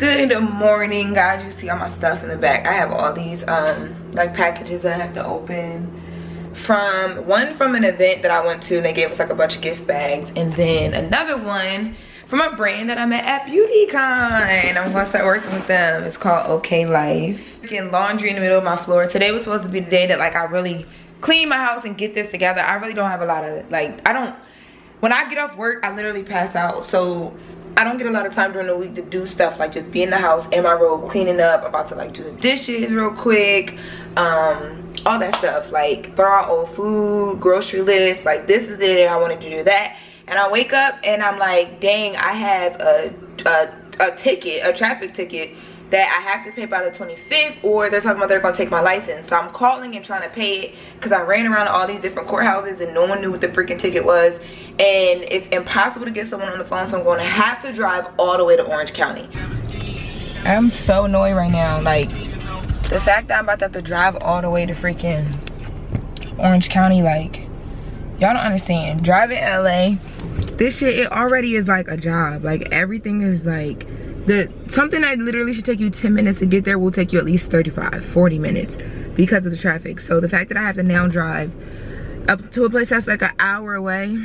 Good morning, guys. You see all my stuff in the back. I have all these like packages that I have to open. One from an event that I went to, and they gave us like a bunch of gift bags, and then another one from a brand that I met at BeautyCon. I'm gonna start working with them. It's called OK Life. Getting laundry in the middle of my floor. Today was supposed to be the day that like I really clean my house and get this together. I really don't have a lot of like, when I get off work, I literally pass out. So I don't get a lot of time during the week to do stuff like just be in the house in my robe, cleaning up, about to like do the dishes real quick, all that stuff, like throw out old food, grocery list. Like this is the day I wanted to do that, and I wake up and I'm like, dang, I have a ticket, a traffic ticket that I have to pay by the 25th, or they're talking about they're gonna take my license. So I'm calling and trying to pay it because I ran around all these different courthouses and no one knew what the freaking ticket was, and it's impossible to get someone on the phone. So I'm going to have to drive all the way to Orange County. I'm so annoyed right now, like the fact that I'm about to have to drive all the way to freaking Orange County. Like, y'all don't understand. Driving LA, this shit, it already is like a job. Like everything is like, something that literally should take you 10 minutes to get there will take you at least 35-40 minutes because of the traffic. So the fact that I have to now drive up to a place that's like an hour away,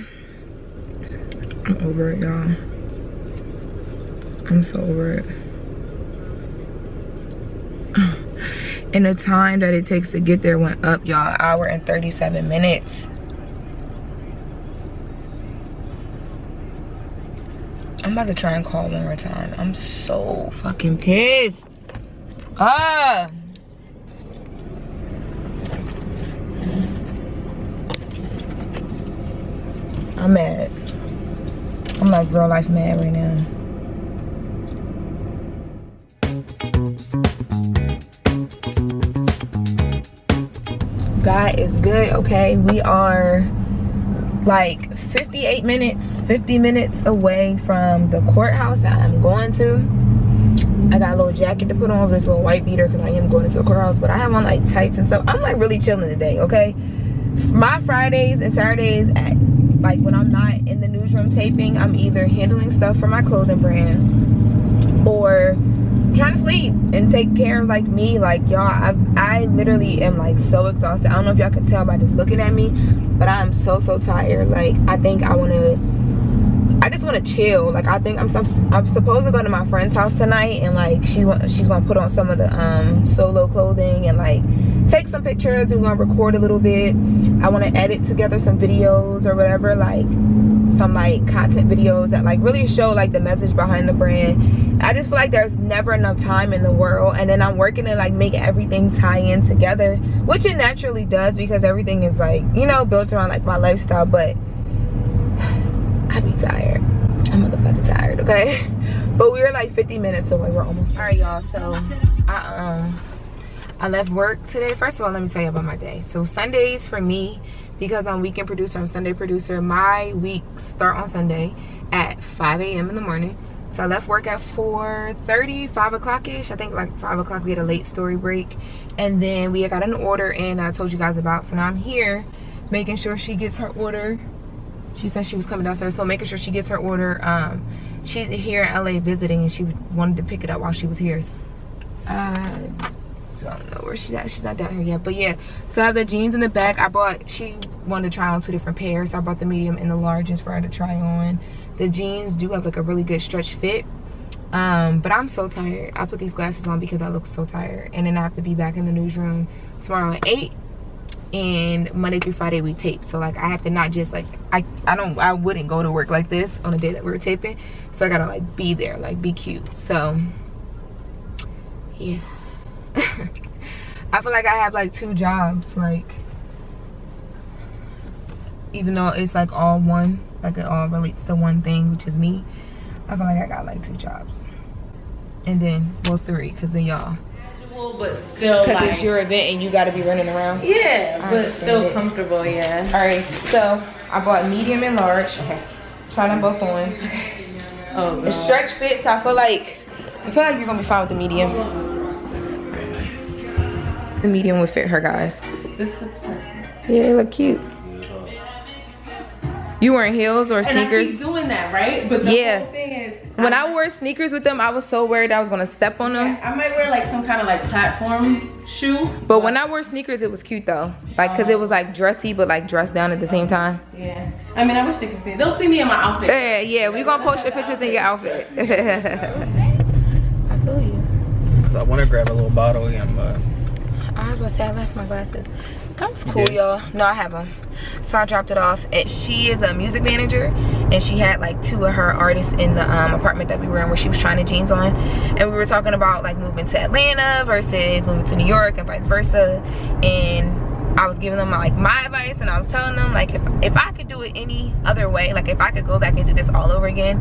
I'm over it, y'all. I'm so over it. And the time that it takes to get there went up, y'all. 1 hour and 37 minutes. I'm about to try and call one more time. I'm so fucking pissed. I'm mad. I'm like real life mad right now. God is good, okay? We are like 50 minutes away from the courthouse that I'm going to. I got a little jacket to put on over this little white beater because I am going into a courthouse, but I have on like tights and stuff. I'm like really chilling today, okay? My Fridays and Saturdays, like when I'm not in the newsroom taping, I'm either handling stuff for my clothing brand or trying to sleep and take care of like me. Like y'all, I literally am like so exhausted. I don't know if y'all can tell by just looking at me, but I'm so tired. Like I think I just want to chill. Like I think I'm supposed to go to my friend's house tonight, and like she's gonna put on some of the solo clothing and like take some pictures, and we're gonna record a little bit. I want to edit together some videos or whatever, like some like content videos that like really show like the message behind the brand. I just feel like there's never enough time in the world, and then I'm working to like make everything tie in together, which it naturally does because everything is like, you know, built around like my lifestyle. But I be tired. I'm motherfucking tired, okay? But we were like 50 minutes away. We're almost there. All right, y'all. So I left work today. First of all, let me tell you about my day. So Sundays for me, because I'm weekend producer, I'm Sunday producer, my weeks start on Sunday at 5 a.m. in the morning. So I left work at 4:30, 5 o'clock-ish. I think like 5 o'clock we had a late story break. And then we got an order in I told you guys about. So now I'm here making sure she gets her order. She said she was coming downstairs, so making sure she gets her order. She's here in LA visiting, and she wanted to pick it up while she was here. So I don't know where she's at. She's not down here yet, but yeah. So I have the jeans in the back. She wanted to try on 2 different pairs, so I bought the medium and the largest for her to try on. The jeans do have like a really good stretch fit, but I'm so tired. I put these glasses on because I look so tired, and then I have to be back in the newsroom tomorrow at 8. And Monday through Friday we tape, so like I have to not just like I wouldn't go to work like this on the day that we were taping, so I gotta like be there, like be cute. So yeah. I feel like I have like 2 jobs, like even though it's like all one, like it all relates to one thing, which is me. I feel like I got like 2 jobs, and then well 3, because then y'all, but still because like, it's your event and you got to be running around. Yeah, but still comfortable. Yeah. All right, so I bought medium and large. Okay. Try them both on. Oh, it's stretch fit, so I feel like you're gonna be fine with the medium. The medium would fit her, guys. This fits fine. Yeah, they look cute. You wearing heels or sneakers? And I keep doing that, right? But the whole thing is, when I wore sneakers with them, I was so worried I was gonna step on them. I might wear like some kind of like platform shoe. But when I wore sneakers, it was cute though. Like, cause it was like dressy, but like dressed down at the same time. Yeah. I mean, I wish they could see it. They'll see me in my outfit. Yeah. We gonna post your pictures in your outfit. I feel you. Cause I want to grab a little bottle again, but I was gonna say I left my glasses. That was cool, y'all. No, I have them. So I dropped it off. She is a music manager, and she had like 2 of her artists in the apartment that we were in where she was trying to jeans on. And we were talking about like moving to Atlanta versus moving to New York and vice versa. And I was giving them like my advice, and I was telling them like if I could do it any other way, like if I could go back and do this all over again,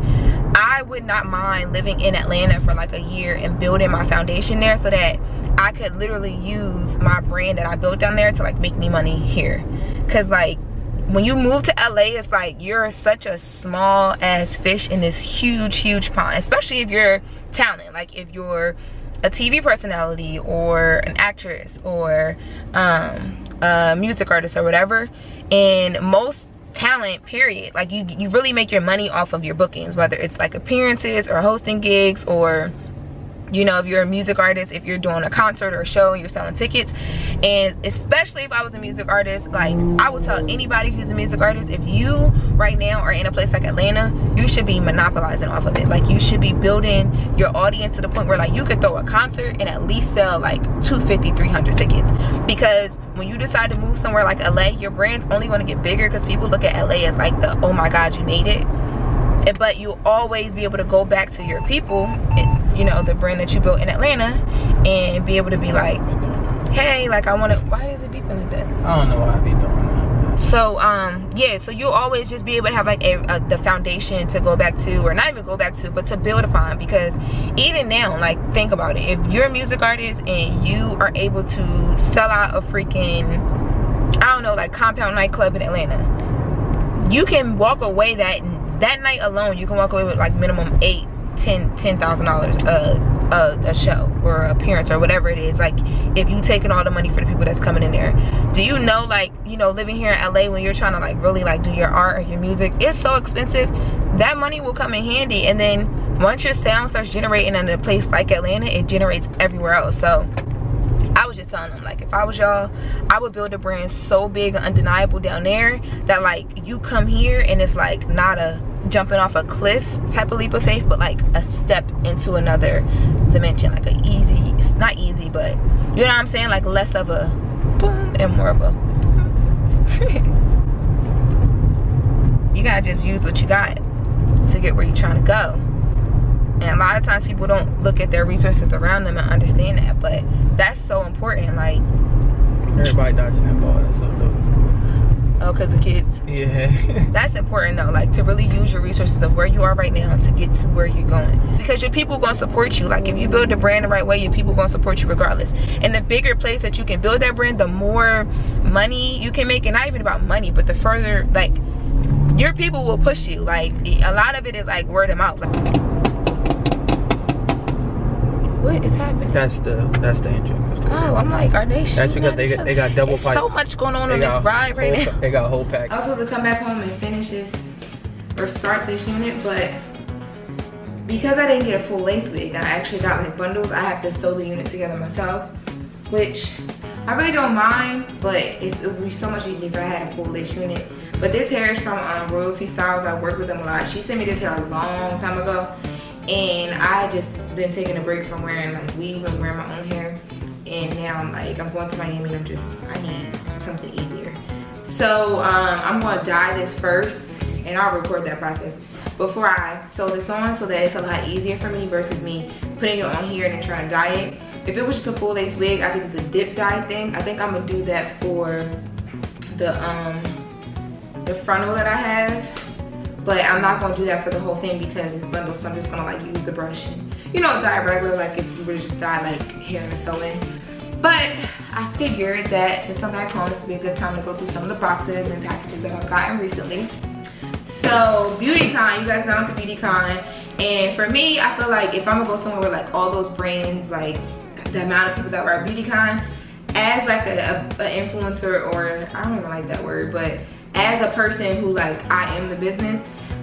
I would not mind living in Atlanta for like a year and building my foundation there so that I could literally use my brand that I built down there to like make me money here. Cause like when you move to LA, it's like you're such a small ass fish in this huge pond, especially if you're talent. Like if you're a TV personality or an actress or a music artist or whatever. And most talent, period, like you really make your money off of your bookings, whether it's like appearances or hosting gigs, or you know, if you're a music artist, if you're doing a concert or a show and you're selling tickets. And especially if I was a music artist, like I would tell anybody who's a music artist, if you right now are in a place like Atlanta, you should be monopolizing off of it. Like you should be building your audience to the point where like you could throw a concert and at least sell like 250, 300 tickets. Because when you decide to move somewhere like LA, your brand's only going to get bigger because people look at LA as like the, oh my God, you made it. But you'll always be able to go back to your people, you know, the brand that you built in Atlanta, and be able to be like, hey, like I want to, why is it beeping like that? I don't know why I be doing that. So yeah, so you'll always just be able to have like the foundation to go back to, or not even go back to, but to build upon. Because even now, like think about it, if you're a music artist and you are able to sell out a freaking, I don't know, like Compound nightclub in Atlanta, you can walk away that night alone, you can walk away with like minimum $10,000 a show or appearance or whatever it is. Like if you taking all the money for the people that's coming in there. Do you know, like, you know, living here in LA, when you're trying to like really like do your art or your music, it's so expensive. That money will come in handy, and then once your sound starts generating in a place like Atlanta, it generates everywhere else. So I was just telling them, like, if I was y'all, I would build a brand so big and undeniable down there that like you come here and it's like not a jumping off a cliff type of leap of faith, but like a step into another dimension, like a easy, it's not easy, but you know what I'm saying, like less of a boom and more of a you gotta just use what you got to get where you're trying to go. And a lot of times people don't look at their resources around them and understand that, but that's so important. Like everybody dodging that ball, that's so dope. Oh, because the kids? Yeah. That's important though, like to really use your resources of where you are right now to get to where you're going. Because your people gonna support you. Like if you build the brand the right way, your people gonna support you regardless. And the bigger place that you can build that brand, the more money you can make. And not even about money, but the further, like, your people will push you. Like a lot of it is like word of mouth. Like, what is happening? That's the engine. Oh, I'm like, are they shooting? That's because they got double pipe. So much going on this ride right now. They got a whole pack. I was supposed to come back home and finish this or start this unit, but because I didn't get a full lace wig, I actually got like bundles. I have to sew the unit together myself, which I really don't mind, but it would be so much easier if I had a full lace unit. But this hair is from Royalty Styles. I work with them a lot. She sent me this hair a long time ago, and I just been taking a break from wearing like weave and wearing my own hair. And now I'm like, I'm going to Miami and I need something easier. So I'm gonna dye this first, and I'll record that process before I sew this on, so that it's a lot easier for me versus me putting it on here and then trying to dye it. If it was just a full lace wig, I could do the dip dye thing. I think I'm gonna do that for the frontal that I have. But I'm not gonna do that for the whole thing because it's bundled, so I'm just gonna like use the brush and, you know, dye regular, like if you were to just dye like hair and sewing. But I figured that since I'm back home, this would be a good time to go through some of the boxes and packages that I've gotten recently. So BeautyCon, you guys know I'm at the BeautyCon, and for me, I feel like if I'm gonna go somewhere with like all those brands, like the amount of people that were at BeautyCon, as like an influencer, or I don't even like that word, but as a person who like, I am the business,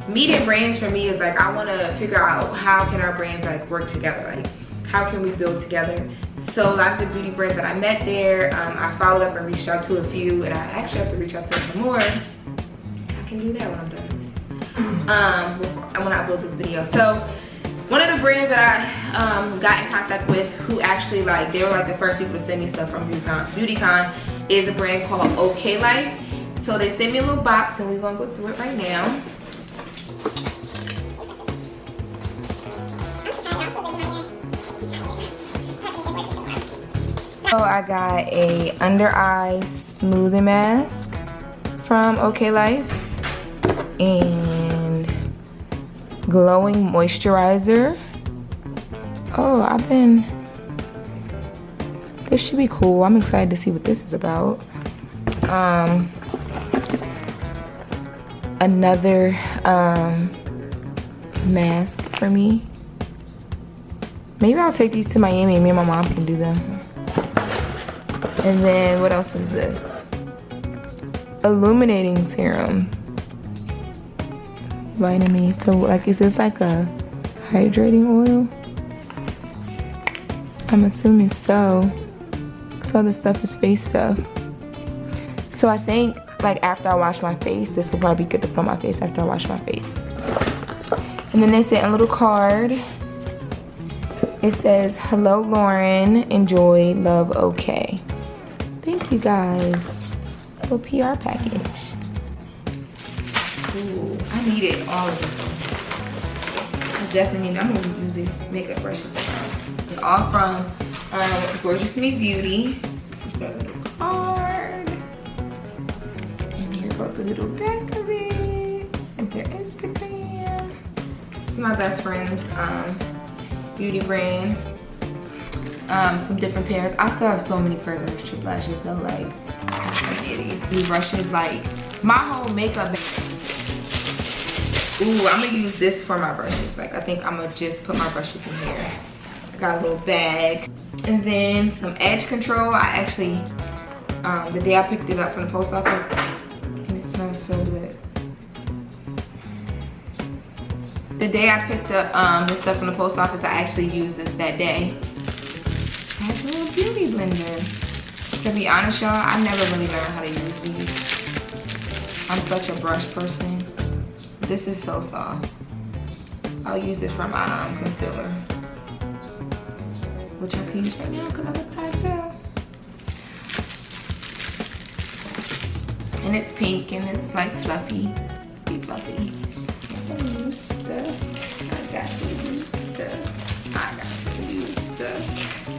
meeting brands for me is like, I want to figure out how can our brands like work together, like how can we build together. So a lot of the beauty brands that I met there, I followed up and reached out to a few, and I actually have to reach out to some more. I can do that when I'm done with this, when I build this video. So one of the brands that I got in contact with, who actually like, they were like the first people to send me stuff from BeautyCon, is a brand called OK Life. So they sent me a little box, and we're gonna go through it right now. So I got a under eye smoothing mask from OK Life and glowing moisturizer. Oh, this should be cool. I'm excited to see what this is about. Another mask for me. Maybe I'll take these to Miami and me and my mom can do them. And then what else is this? Illuminating serum. Vitamin. So like, is this like a hydrating oil? I'm assuming so. So this stuff is face stuff. So I think like after I wash my face, this will probably be good to put on my face after I wash my face. And then they sent a little card. It says, hello Loren, enjoy, love, okay. Thank you guys. A little PR package. Ooh, I needed all of this. I definitely need, I'm gonna use these makeup brushes now. It's all from Gorgeous Me Beauty. This is the little card. And here goes the little back of it. And their Instagram. This is my best friend's beauty brands. Some different pairs. I still have so many pairs of extra lashes though, like I have so many of these brushes, like my whole makeup. Ooh, I'm gonna use this for my brushes. Like I think I'm gonna just put my brushes in here. I got a little bag. And then some edge control. I actually, the day I picked it up from the post office, and it smells so good. The day I picked up this stuff from the post office, I actually used this that day. I have a little beauty blender. To be honest, y'all, I never really learned how to use these. I'm such a brush person. This is so soft. I'll use it for my concealer, which I can use right now because I look tired out. And it's pink and it's like fluffy. Be fluffy. Some new stuff. I got some new stuff. I got some new stuff.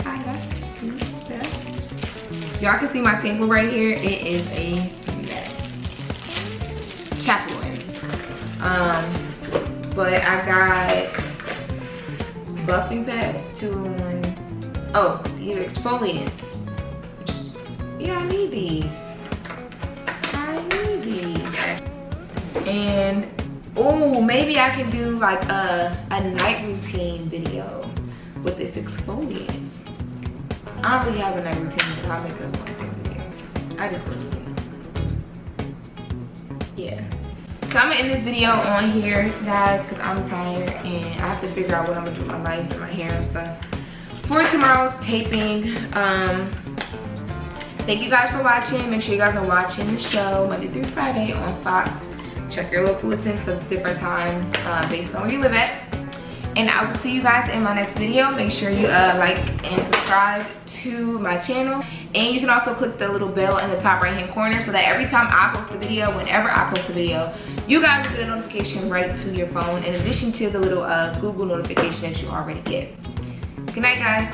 I got some new stuff. Y'all can see my table right here. It is a mess. Capital M. But I got buffing pads, 2-in-1. Oh, the exfoliants. Yeah, I need these. I need these. And oh, maybe I can do like a night routine video with this exfoliant. I don't really have a night routine, but I'll make a one video. I just go to sleep. Yeah. So I'm gonna end this video on here, guys, because I'm tired and I have to figure out what I'm gonna do with my life and my hair and stuff for tomorrow's taping. Thank you guys for watching. Make sure you guys are watching the show Monday through Friday on Fox. Check your local listings because it's different times based on where you live at. And I will see you guys in my next video. Make sure you like and subscribe to my channel. And you can also click the little bell in the top right hand corner so that every time I post a video, whenever I post a video, you guys will get a notification right to your phone in addition to the little Google notification that you already get. Good night, guys.